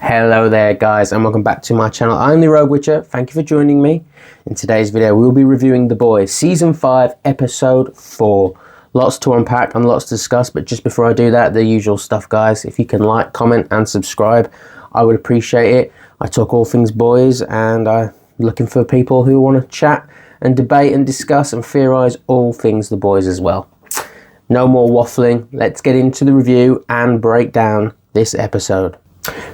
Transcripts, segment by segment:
Hello there guys, and welcome back to my channel. I'm the Rogue Witcher. Thank you for joining me. In today's video we'll be reviewing The Boys Season 5 Episode 4. Lots to unpack and lots to discuss, but just before I do that, the usual stuff guys. If you can like, comment and subscribe, I would appreciate it. I talk all things boys, and I'm looking for people who want to chat and debate and discuss and theorise all things The Boys as well. No more waffling, let's get into the review and break down this episode.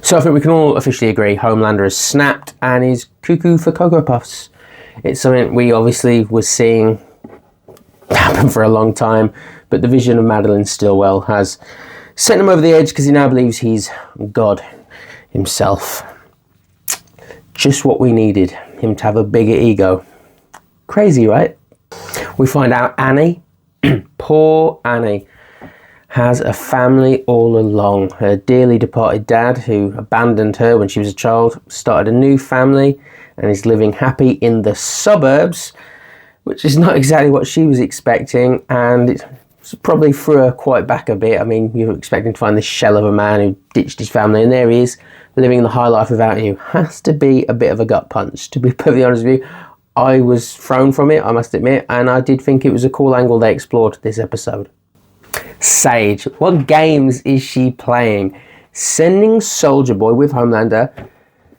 So I think we can all officially agree Homelander has snapped and is cuckoo for Cocoa Puffs. It's something we obviously were seeing happen for a long time, but the vision of Madeline Stillwell has sent him over the edge because he now believes he's God himself. Just what we needed, him to have a bigger ego. Crazy, right? We find out Annie, poor Annie, has a family all along. Her dearly departed dad, who abandoned her when she was a child, started a new family and is living happy in the suburbs, which is not exactly what she was expecting, and it's probably threw her quite back a bit. I mean, you were expecting to find this shell of a man who ditched his family, and there he is, living the high life without you. Has to be a bit of a gut punch, to be perfectly honest with you. I was thrown from it, I must admit, and I did think it was a cool angle they explored this episode. Sage, what games is she playing? Sending Soldier Boy with Homelander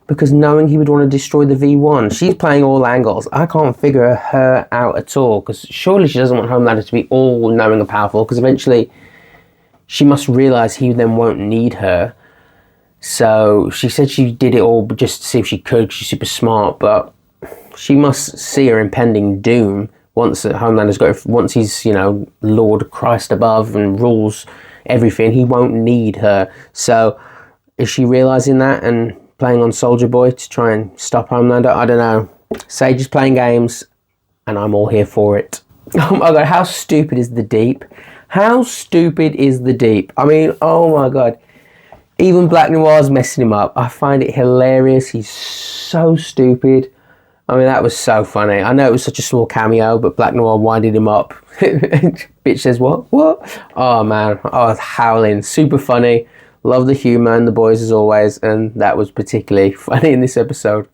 because knowing he would want to destroy the V1. She's playing all angles. I can't figure her out at all, because surely she doesn't want Homelander to be all knowing and powerful, because eventually she must realise he then won't need her. So she said she did it all just to see if she could. She's super smart, but she must see her impending doom. Once Homelander's got, once he's, you know, Lord Christ above and rules everything, he won't need her. So is she realising that and playing on Soldier Boy to try and stop Homelander? I don't know. Sage is playing games and I'm all here for it. Oh my god, how stupid is the Deep? How stupid is the Deep? I mean, oh my god. Even Black Noir's messing him up. I find it hilarious. He's so stupid. I mean, that was so funny. I know it was such a small cameo, but Black Noir winded him up. Bitch says, what? What? Oh, man. I was howling. Super funny. Love the humour and The Boys as always, and that was particularly funny in this episode.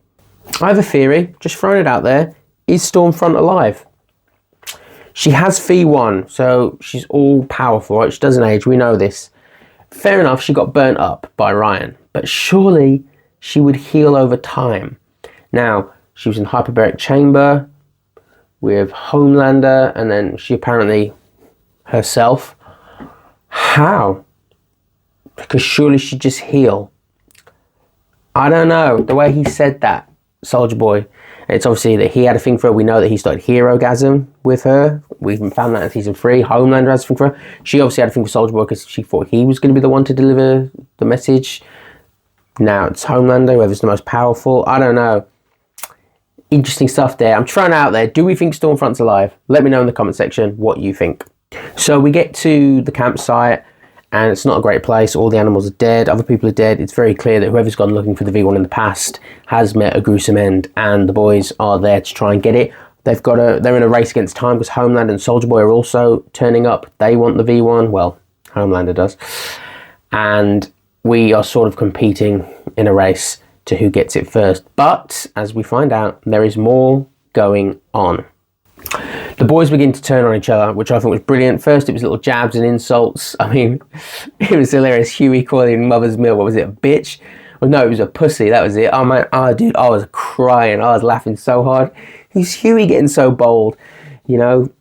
I have a theory, just throwing it out there. Is Stormfront alive? She has V1, so she's all powerful, right? She doesn't age, we know this. Fair enough, she got burnt up by Ryan, but surely she would heal over time. Now, she was in hyperbaric chamber with Homelander, and then she apparently herself. How? Because surely she'd just heal. I don't know. The way he said that, Soldier Boy, it's obviously that he had a thing for her. We know that he started Herogasm with her. We even found that in season 3. Homelander has a thing for her. She obviously had a thing for Soldier Boy because she thought he was going to be the one to deliver the message. Now it's Homelander, whoever's the most powerful. I don't know. Interesting stuff there. I'm throwing out there. Do we think Stormfront's alive? Let me know in the comment section what you think. So we get to the campsite, and it's not a great place. All the animals are dead. Other people are dead. It's very clear that whoever's gone looking for the V1 in the past has met a gruesome end, and the boys are there to try and get it. They're in a race against time because Homelander and Soldier Boy are also turning up. They want the V1. Well, Homelander does. And we are sort of competing in a race to who gets it first. But as we find out, there is more going on. The boys begin to turn on each other, which I thought was brilliant. First, it was little jabs and insults. I mean, it was hilarious. Huey calling Mother's Milk, what was it, a bitch? Well, no, it was a pussy, that was it. Oh, man, oh, dude, I was crying. I was laughing so hard. Who's Huey getting so bold? You know,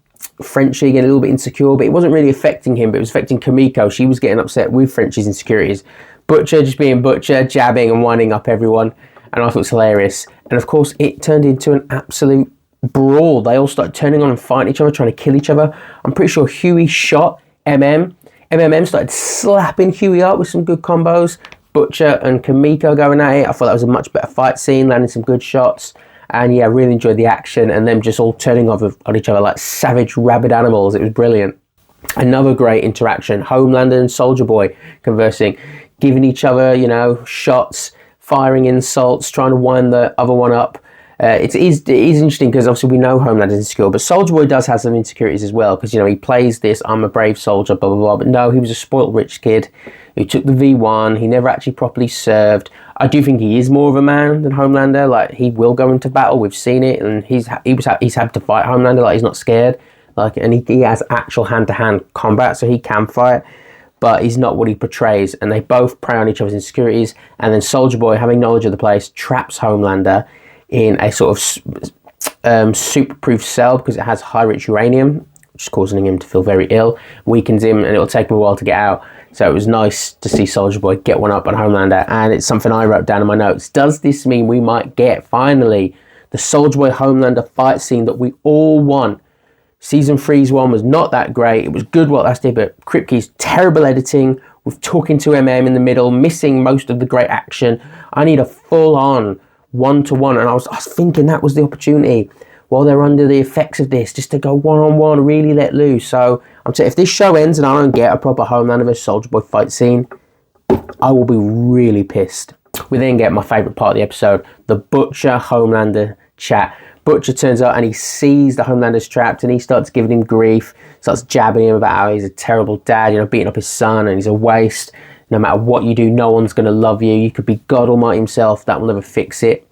Frenchie getting a little bit insecure, but it wasn't really affecting him, but it was affecting Kamiko. She was getting upset with Frenchie's insecurities. Butcher just being Butcher, jabbing and winding up everyone. And I thought it was hilarious. And of course, it turned into an absolute brawl. They all started turning on and fighting each other, trying to kill each other. I'm pretty sure Huey shot MMM started slapping Huey up with some good combos. Butcher and Kamiko going at it. I thought that was a much better fight scene, landing some good shots. And yeah, I really enjoyed the action and them just all turning on each other like savage rabid animals. It was brilliant. Another great interaction. Homelander and Soldier Boy conversing, giving each other, you know, shots, firing insults, trying to wind the other one up. It is interesting because obviously we know Homelander's insecure, but Soldier Boy does have some insecurities as well, because, you know, he plays this I'm a brave soldier, blah blah blah, but no, he was a spoiled rich kid who took the V1. He never actually properly served. I do think he is more of a man than Homelander. Like, he will go into battle. We've seen it, and he's had to fight Homelander. Like, he's not scared. Like, and he has actual hand-to-hand combat, so he can fight. But he's not what he portrays, and they both prey on each other's insecurities. And then Soldier Boy, having knowledge of the place, traps Homelander in a sort of super-proof cell because it has high-rich uranium, which is causing him to feel very ill, weakens him, and it'll take him a while to get out. So it was nice to see Soldier Boy get one up on Homelander, and it's something I wrote down in my notes. Does this mean we might get, finally, the Soldier Boy Homelander fight scene that we all want? Season 3's one was not that great. It was good what last did, but Kripke's terrible editing, with talking to MM in the middle, missing most of the great action. I need a full-on one-to-one, and I was thinking that was the opportunity while they're under the effects of this, just to go one-on-one, really let loose. So I'm saying, if this show ends and I don't get a proper Homelander vs Soldier Boy fight scene, I will be really pissed. We then get my favourite part of the episode, the Butcher Homelander chat. Butcher turns up and he sees the Homelander's trapped, and he starts giving him grief, starts jabbing him about how he's a terrible dad, you know, beating up his son, and he's a waste. No matter what you do, no one's going to love you. You could be God Almighty himself, that will never fix it.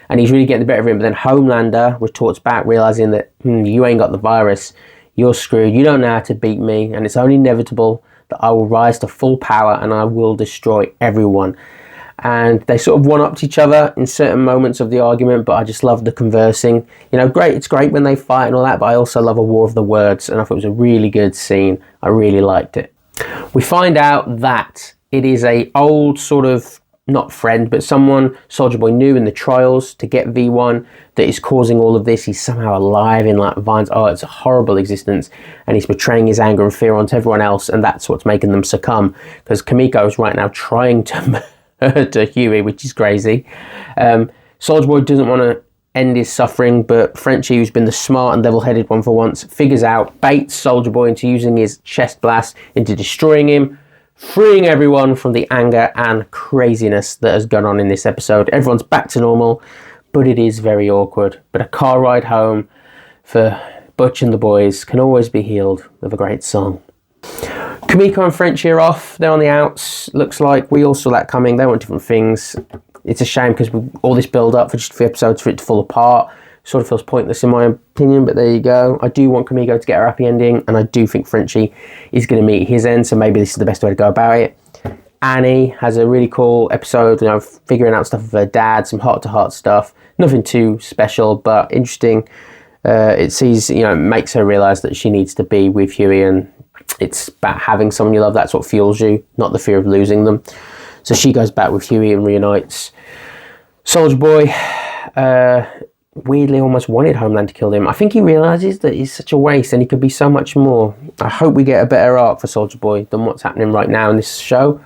And he's really getting the better of him. But then Homelander retorts back, realising that you ain't got the virus, you're screwed, you don't know how to beat me, and it's only inevitable that I will rise to full power and I will destroy everyone. And they sort of one-upped each other in certain moments of the argument, but I just love the conversing. You know, great. It's great when they fight and all that, but I also love a war of the words, and I thought it was a really good scene. I really liked it. We find out that it is a old sort of, not friend, but someone Soldier Boy knew in the trials to get V1 that is causing all of this. He's somehow alive in like Vine's, it's a horrible existence, and he's betraying his anger and fear onto everyone else, and that's what's making them succumb, because Kimiko is right now trying to to Huey, which is crazy. Soldier Boy doesn't want to end his suffering, but Frenchie, who's been the smart and level-headed one for once, figures out, baits Soldier Boy into using his chest blast into destroying him, freeing everyone from the anger and craziness that has gone on in this episode. Everyone's back to normal, but it is very awkward. But a car ride home for Butch and the boys can always be healed with a great song. Kimiko and Frenchie are off. They're on the outs. Looks like we all saw that coming. They want different things. It's a shame because all this build-up for just 3 episodes for it to fall apart sort of feels pointless in my opinion, but there you go. I do want Kimiko to get her happy ending, and I do think Frenchie is going to meet his end, so maybe this is the best way to go about it. Annie has a really cool episode, you know, figuring out stuff with her dad, some heart-to-heart stuff. Nothing too special, but interesting. It sees, you know, makes her realise that she needs to be with Huey, and it's about having someone you love. That's what fuels you, not the fear of losing them. So she goes back with Huey and reunites. Soldier Boy weirdly almost wanted Homeland to kill him. I think he realises that he's such a waste and he could be so much more. I hope we get a better arc for Soldier Boy than what's happening right now in this show.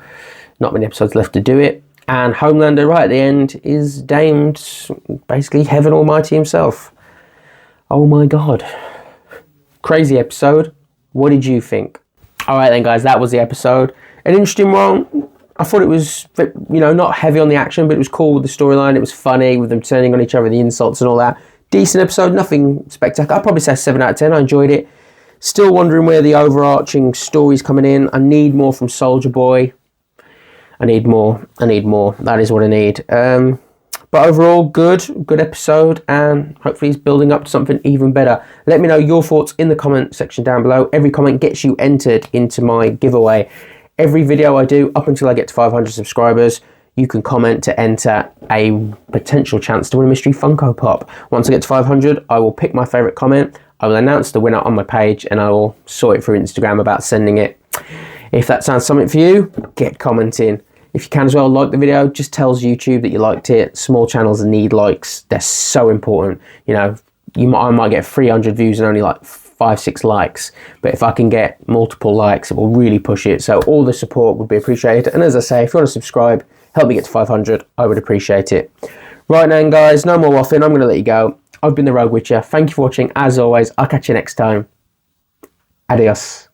Not many episodes left to do it. And Homelander, right at the end, is deemed basically Heaven Almighty himself. Oh my God. Crazy episode. What did you think? Alright then guys, that was the episode. An interesting one. I thought it was, you know, not heavy on the action, but it was cool with the storyline. It was funny with them turning on each other, the insults and all that. Decent episode, nothing spectacular. I'd probably say 7 out of 10. I enjoyed it. Still wondering where the overarching story's coming in. I need more from Soldier Boy. I need more. That is what I need. But overall, good episode, and hopefully it's building up to something even better. Let me know your thoughts in the comment section down below. Every comment gets you entered into my giveaway. Every video I do, up until I get to 500 subscribers, you can comment to enter a potential chance to win a mystery Funko Pop. Once I get to 500, I will pick my favourite comment, I will announce the winner on my page, and I will sort it through Instagram about sending it. If that sounds something for you, get commenting. If you can as well, like the video. Just tells YouTube that you liked it. Small channels need likes. They're so important. You know, I might get 300 views and only like 5-6 likes, but if I can get multiple likes, it will really push it. So all the support would be appreciated. And as I say, if you want to subscribe, help me get to 500, I would appreciate it. Right now guys, no more waffling. I'm going to let you go. I've been the Rogue Witcher. Thank you for watching. As always, I'll catch you next time. Adios.